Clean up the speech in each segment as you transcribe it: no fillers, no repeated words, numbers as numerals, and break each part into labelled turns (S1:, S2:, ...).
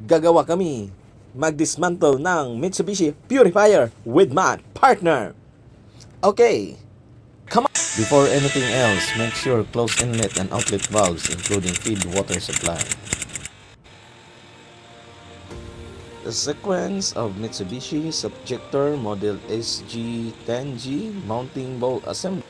S1: gagawa kami mag-dismantle ng Mitsubishi Purifier with Matt partner. Okay, come on! Before anything else, make sure close inlet and outlet valves including feed water supply. The sequence of Mitsubishi Subjector Model SG10G mounting bolt assembly.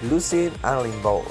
S1: Loosen Allen bolt.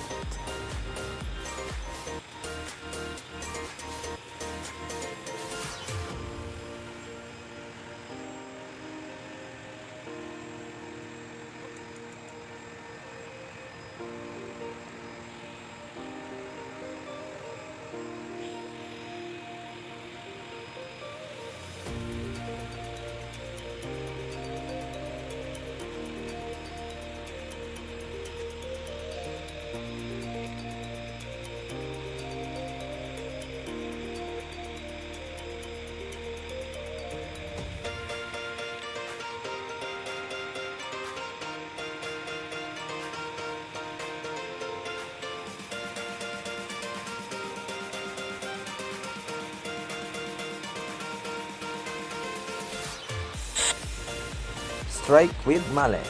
S1: Strike with mallet.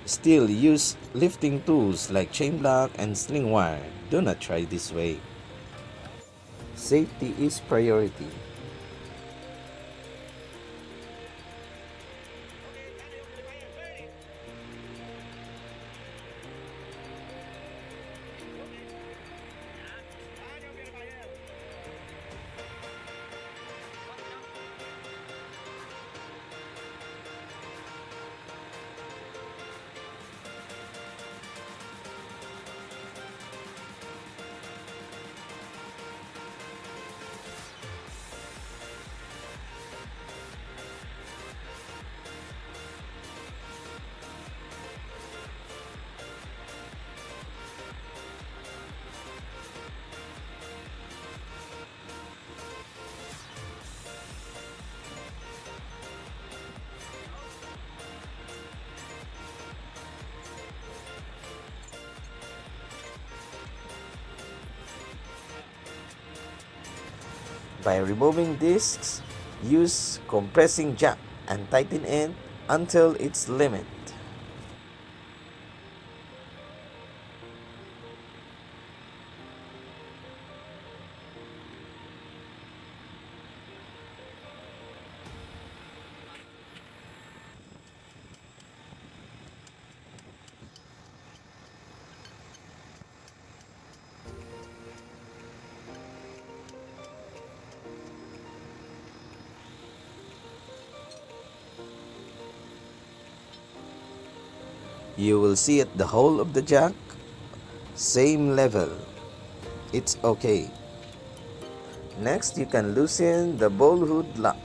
S1: Still use lifting tools like chain block and sling wire. Do not try this way. Safety is priority. By removing discs, use compressing jack and tighten it until its limit. You will see at the hole of the jack, same level. It's okay. Next, you can loosen the ball hood lock.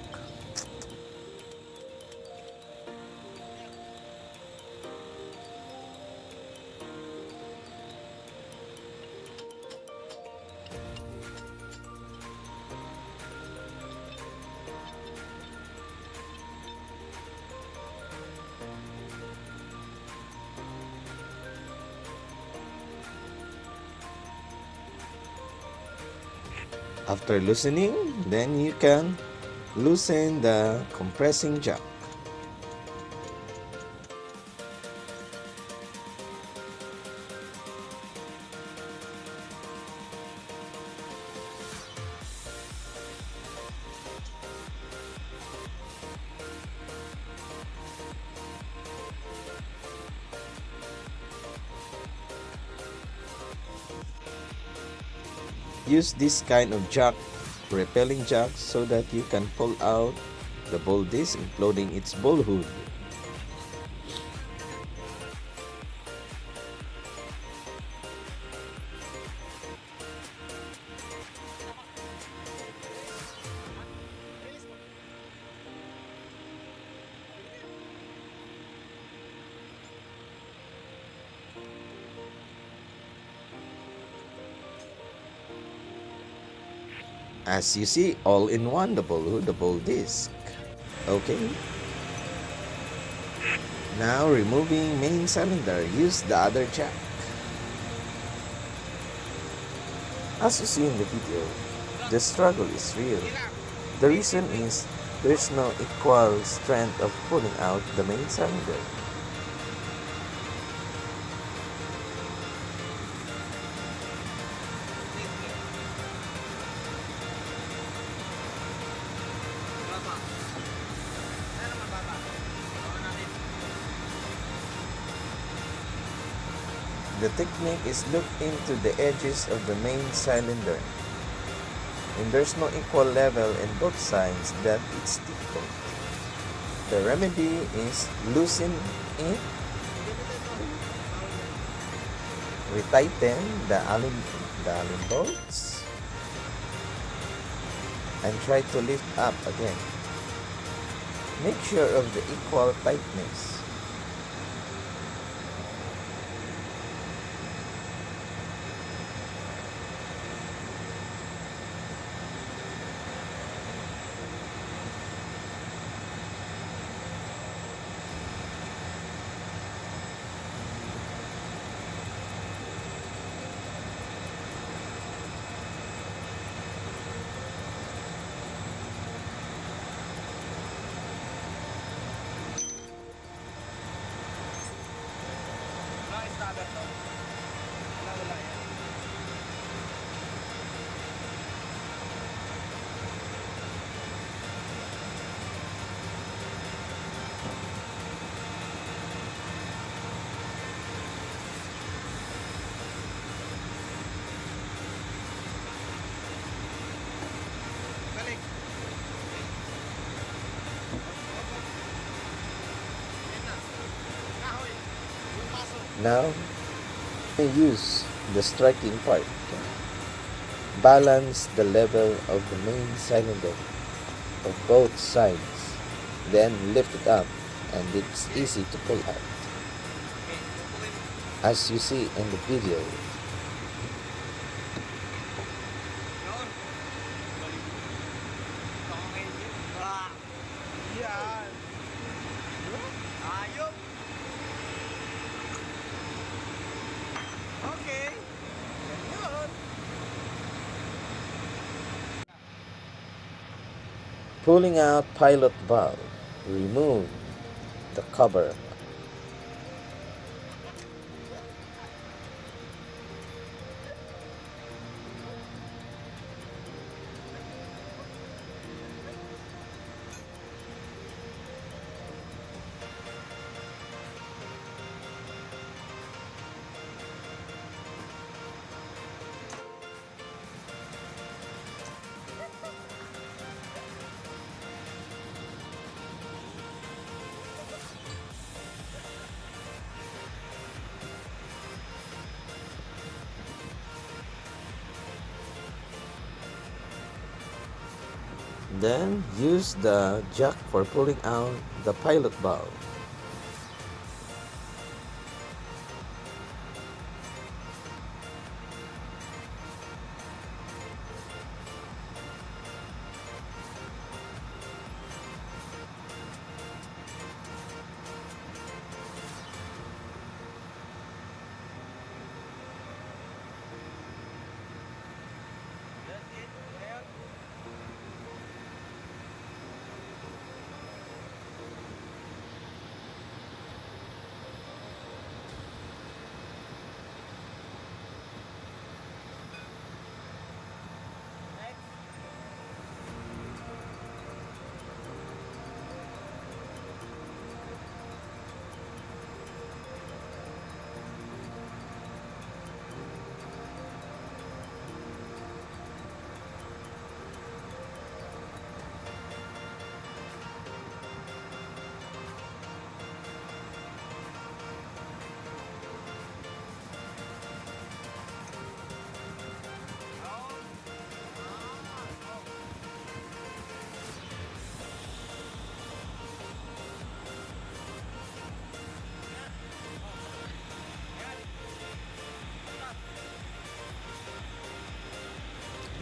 S1: After loosening, then you can loosen the compressing jack. Use this kind of jack, repelling jack, so that you can pull out the ball disc, including its ball hood. As you see, all in one, the ball hood, the ball disc. Okay. Now removing main cylinder, use the other jack. As you see in the video, the struggle is real. The reason is there's no equal strength of pulling out the main cylinder. The technique is look into the edges of the main cylinder. When there's no equal level in both sides, that it's difficult. The remedy is loosen it, retighten the Allen bolts, and try to lift up again. Make sure of the equal tightness. Now, use the striking part. Balance the level of the main cylinder of both sides. Then lift it up and it's easy to pull out. As you see in the video.
S2: Yan. Ayop. Okay. Yun.
S1: Pulling out pilot valve. Remove the cover. Then use the jack for pulling out the pilot valve.
S2: That's it. Ayan. Next.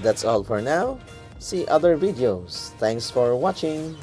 S1: That's all for now. See other videos. Thanks for watching.